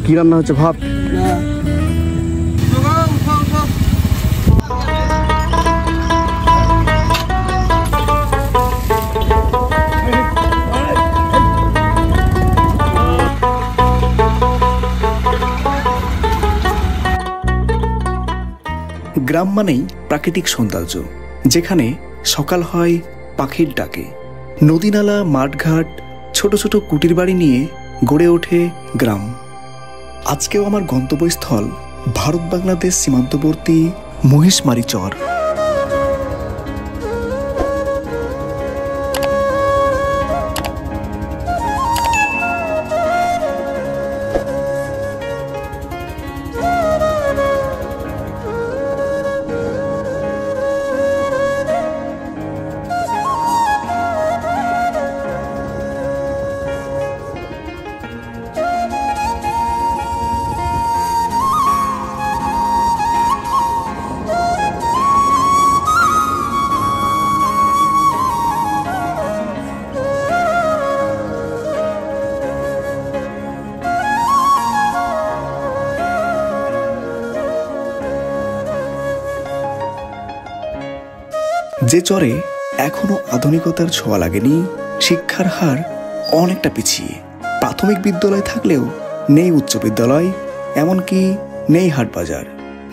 কি রান্না হচ্ছে? ভাত? গ্রাম মানেই প্রাকৃতিক সৌন্দর্য, যেখানে সকাল হয় পাখির ডাকে, নদী নালা মাঠঘাট ছোট ছোট কুটির বাড়ি নিয়ে গড়ে ওঠে গ্রাম। আজকেও আমার গন্তব্যস্থল ভারত বাংলাদেশ সীমান্তবর্তী মহিষমারি চর। যে চরে এখনো আধুনিকতার ছোঁয়া লাগেনি, শিক্ষার হার অনেকটা পিছিয়ে। প্রাথমিক বিদ্যালয় থাকলেও নেই উচ্চ বিদ্যালয়, এমনকি নেই হাট বাজার।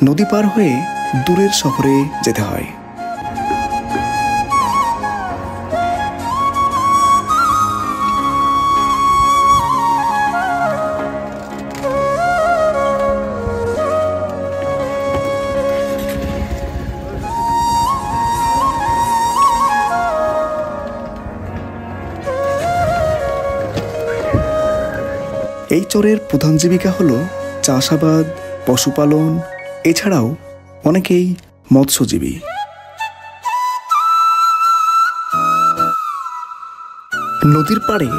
নদী পার হয়ে দূরের শহরে যেতে হয়। এই চরের প্রধান জীবিকা হলো চাষাবাদ, পশুপালন, এছাড়াও অনেকেই মৎস্যজীবী। নদীর পাড়ে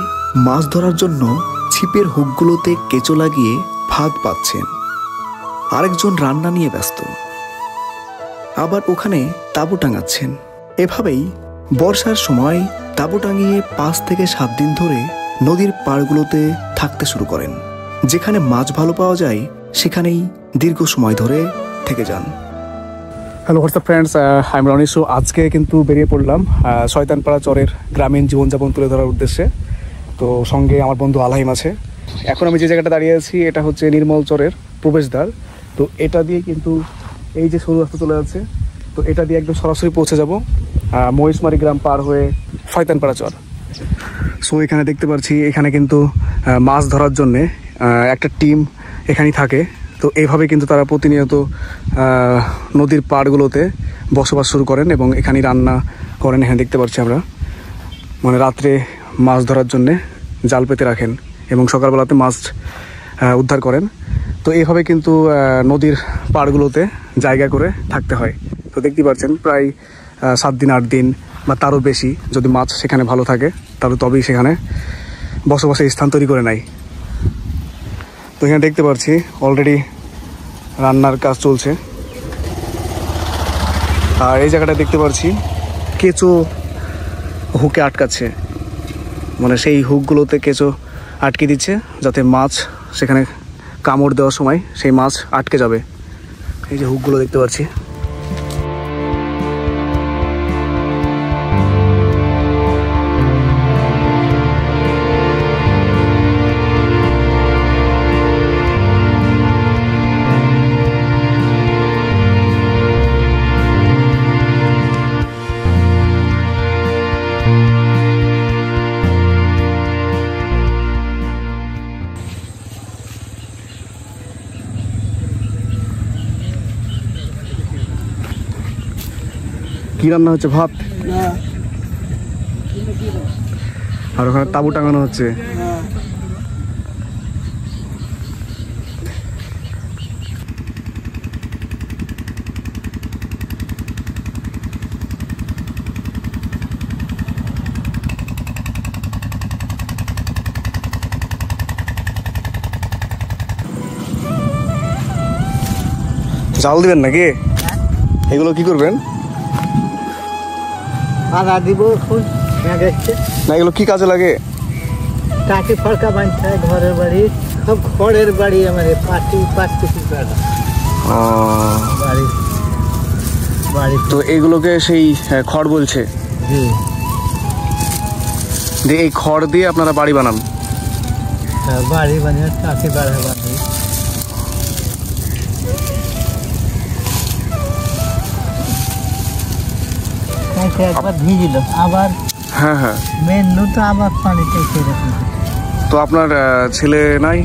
মাছ ধরার জন্য ছিপের হুকগুলোতে কেঁচো লাগিয়ে ফাঁদ পাচ্ছেন, আরেকজন রান্না নিয়ে ব্যস্ত, আবার ওখানে তাঁবু টাঙাচ্ছেন। এভাবেই বর্ষার সময় তাঁবু টাঙিয়ে 5 থেকে 7 দিন ধরে নদীর পাড়গুলোতে থাকতে শুরু করেন। যেখানে মাছ ভালো পাওয়া যায় সেখানেই দীর্ঘ সময় ধরে থেকে যান। Hello WhatsApp friends, I am Roni. So আজকে কিন্তু বেরিয়ে পড়লাম শয়তানপাড়া চরের গ্রামীণ জীবনযাপন তুলে ধরার উদ্দেশ্যে। তো সঙ্গে আমার বন্ধু আলহাইম আছে। এখন আমি যে জায়গাটা দাঁড়িয়ে আছি এটা হচ্ছে নির্মল চরের প্রবেশদ্বার। তো এটা দিয়ে কিন্তু এই যে সরু রাস্তা চলে যাচ্ছে, তো এটা দিয়ে একদম সরাসরি পৌঁছে যাব মহিষমারি গ্রাম পার হয়ে শয়তানপাড়া চর। সো এখানে দেখতে পাচ্ছি এখানে কিন্তু মাছ ধরার জন্যে একটা টিম এখানেই থাকে। তো এইভাবে কিন্তু তারা প্রতিনিয়ত নদীর পাড়গুলোতে বসবাস শুরু করেন এবং এখানেই রান্না করেন। এখানে দেখতে পাচ্ছি আমরা, মানে রাত্রে মাছ ধরার জন্যে জাল পেতে রাখেন এবং সকালবেলাতে মাছ উদ্ধার করেন। তো এইভাবে কিন্তু নদীর পাড়গুলোতে জায়গা করে থাকতে হয়। তো দেখতে পাচ্ছেন প্রায় 7 দিন 8 দিন বা তারও বেশি যদি মাছ সেখানে ভালো থাকে তাহলে তবেই সেখানে বসবাসের স্থান তৈরি করে নেয়। তো এখানে দেখতে পাচ্ছি অলরেডি রান্নার কাজ চলছে। আর এই জায়গাটা দেখতে পাচ্ছি কেঁচো হুকে আটকাচ্ছে, মানে সেই হুকগুলোতে কেঁচো আটকে দিচ্ছে যাতে মাছ সেখানে কামড় দেওয়ার সময় সেই মাছ আটকে যাবে। এই যে হুকগুলো দেখতে পাচ্ছি। কি রান্না হচ্ছে? ভাত? আর ওখানে তাঁবু টাঙানো হচ্ছে। জাল দিবেন নাকি? এগুলো কি করবেন? আদা দিব না, এগুলো কি কাজে লাগে? টাকি ফলকা বানতে হয় ঘরের বাড়ি, সব খড়ের বাড়ি, আমার পাঁচ কুচি পাড়া বাড়ি বাড়ি। তো এইগুলোকে সেই খড় বলছে। জি, এই খড় দিয়ে আপনারা বাড়ি বানান? বাড়ি বানিয়ে কাঠি বাড়া বানি। একবার ভিজিল আবার, হ্যাঁ হ্যাঁ, মেন তো আবার পানিতে সেরকম। তো আপনার ছেলে নাই?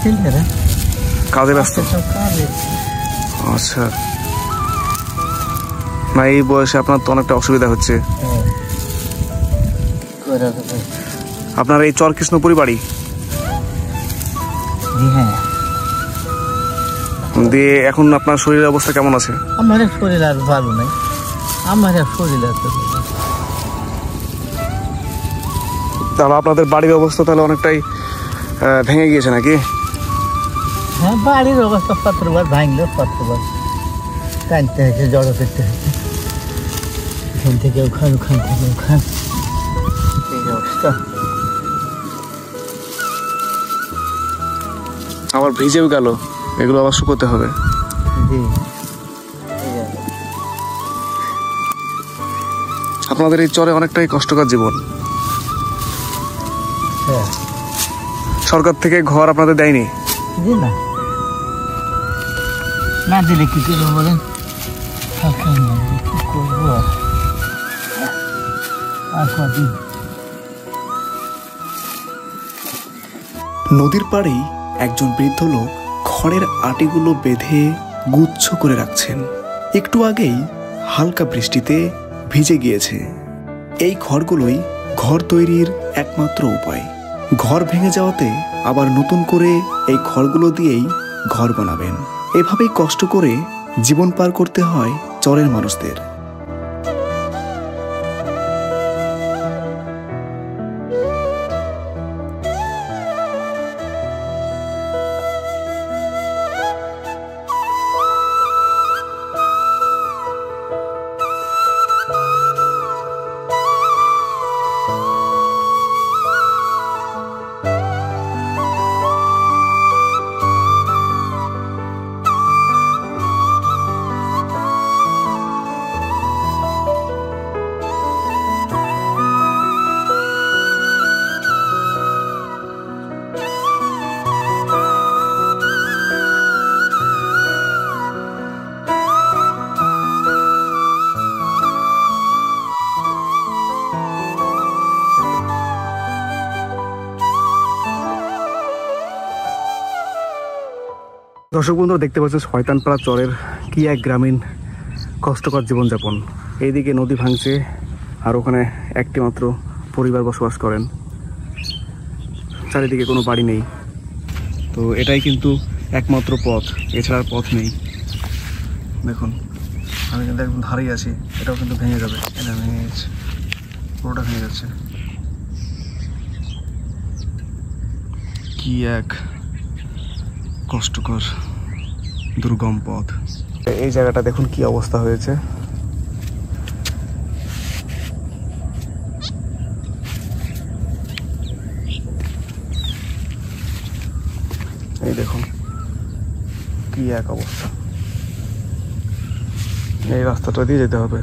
ছেলেরা কাজে ব্যস্ত? কাজে। আচ্ছা, না এই বয়সে আপনার তো অনেকটা অসুবিধা হচ্ছে। আপনার এই চরকৃষ্ণপুরি বাড়ি? হ্যাঁ। দিয়ে এখন আপনার শরীরের অবস্থা কেমন আছে? আমার শরীর আর ভালো নাই, আমার শরীর আছে। তাহলে আপনাদের বাড়ির অবস্থা তাহলে অনেকটাই ভেঙে গিয়েছে নাকি? হ্যাঁ, বাড়ির অবস্থা পত্রবার ভাঙলো, পত্রবার টানতে হয়েছে, জড়ো করতে হয়েছে, এখান থেকে ওখান, ওখান থেকে ওখান, এই অবস্থা। আবার ভিজেও গেল, এগুলো আবার শুকোতে হবে। জি, আপনাদের এই চরে অনেকটাই কষ্টকর জীবন। হ্যাঁ। সরকার থেকে ঘর আপনাদের দেয়নি? জি না, না দিলে কি করবো বলেন, কি করবো আর কদিন। নদীর পাড়েই একজন বৃদ্ধ লোক খড়ের আটিগুলো বেঁধে গুচ্ছ করে রাখছেন। একটু আগেই হালকা বৃষ্টিতে ভিজে গিয়েছে। এই খড়গুলোই ঘর তৈরির একমাত্র উপায়। ঘর ভেঙে যাওয়াতে আবার নতুন করে এই খড়গুলো দিয়েই ঘর বানাবেন। এভাবেই কষ্ট করে জীবন পার করতে হয় চরের মানুষদের। দর্শক বন্ধুরা দেখতে পাচ্ছেন শয়তানপাড়া চরের কি এক গ্রামীণ কষ্টকর জীবনযাপন। এইদিকে নদী ভাঙছে, আর ওখানে একটি মাত্র পরিবার বসবাস করেন, চারিদিকে কোনো বাড়ি নেই। তো এটাই কিন্তু একমাত্র পথ, এছাড়া পথ নেই। দেখুন আমি কিন্তু একদম ধারেই আছি, এটাও কিন্তু ভেঙে যাবে, এটা ভেঙে যাচ্ছে, পুরোটা ভেঙে যাচ্ছে। কি এক কষ্টকর দুর্গম পথ। এই জায়গাটা দেখুন কি অবস্থা হয়েছে। এই দেখুন কি এক অবস্থা, এই রাস্তাটা দিয়ে যেতে হবে।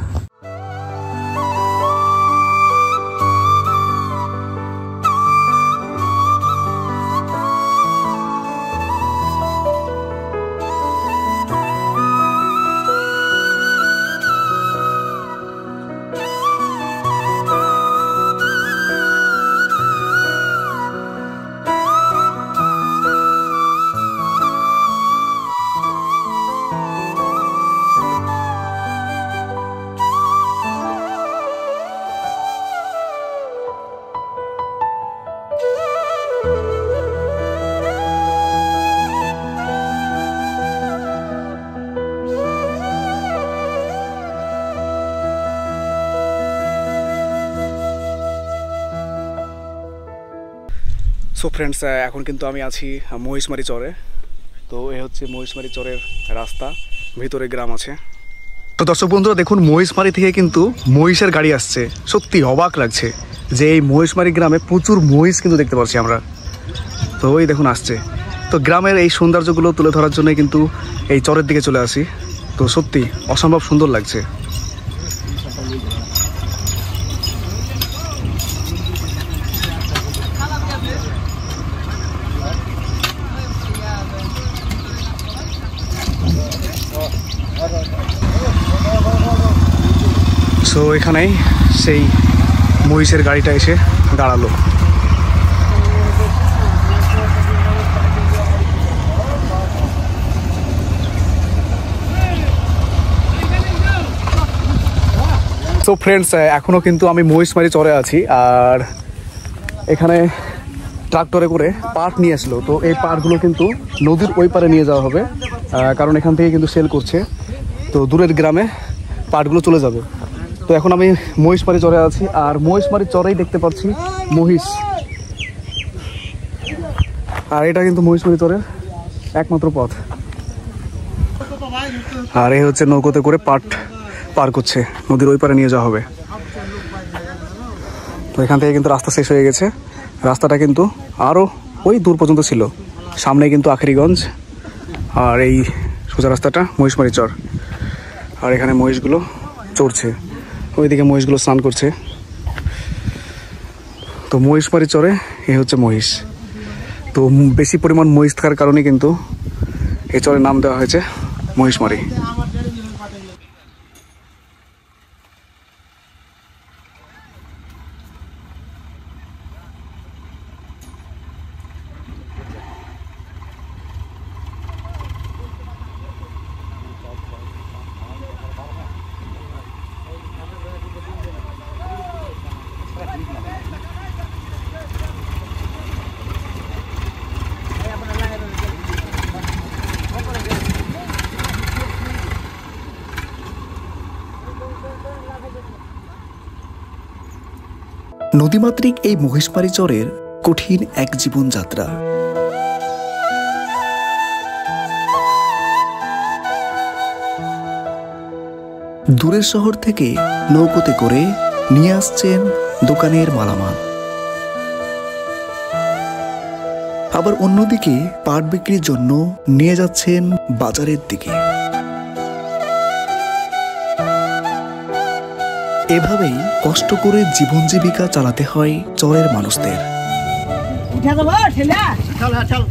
সো ফ্রেন্ডস, এখন কিন্তু আমি আছি মহিষমারি চরে। তো এই হচ্ছে মহিষমারি চরের রাস্তা, ভিতরে গ্রাম আছে। তো দর্শক বন্ধুরা দেখুন, মহিষমারি থেকে কিন্তু মহিষের গাড়ি আসছে। সত্যি অবাক লাগছে যে এই মহিষমারি গ্রামে প্রচুর মহিষ কিন্তু দেখতে পাচ্ছি আমরা। তো ওই দেখুন আসছে। তো গ্রামের এই সৌন্দর্যগুলো তুলে ধরার জন্যই কিন্তু এই চরের দিকে চলে আসি। তো সত্যি অসম্ভব সুন্দর লাগছে। সো এখানেই সেই মহিষের গাড়িটা এসে দাঁড়ালো। সো ফ্রেন্ডস, এখনও কিন্তু আমি মহিষমারি চরে আছি। আর এখানে ট্রাক্টরে করে পাট নিয়ে আসলো। তো এই পাটগুলো কিন্তু নদীর ওই পারে নিয়ে যাওয়া হবে, কারণ এখান থেকে কিন্তু সেল করছে। তো দূরের গ্রামে পাটগুলো চলে যাবে। তো এখন আমি মহিষমারি চরে আছি, আর মহিষমারি চরেই দেখতে পাচ্ছি মহিষ। আর এটা কিন্তু মহিষমারি চরের একমাত্র পথ। আর এই হচ্ছে নৌকোতে করে পাট পার করছে, নদীর ওই পারে নিয়ে যাওয়া হবে। তো এখান থেকে কিন্তু রাস্তা শেষ হয়ে গেছে। রাস্তাটা কিন্তু আরও ওই দূর পর্যন্ত ছিল। সামনে কিন্তু আখেরিগঞ্জ, আর এই সোজা রাস্তাটা মহিষমারি চর। আর এখানে মহিষগুলো চড়ছে, ওইদিকে মহিষগুলো স্নান করছে। তো মহিষমারি চরে এই হচ্ছে মহিষ। তো বেশি পরিমাণ মহিষ থাকার কারণে কিন্তু এই চরের নাম দেওয়া হয়েছে মহিষমারি। নদীমাতৃক এই মহিষমারি চরের কঠিন এক জীবনযাত্রা। দূরের শহর থেকে নৌকোতে করে নিয়ে আসছেন দোকানের মালামাল, আবার অন্যদিকে পাট বিক্রির জন্য নিয়ে যাচ্ছেন বাজারের দিকে। এভাবেই কষ্ট করে জীবন জীবিকা চালাতে হয় চরের মানুষদের। চল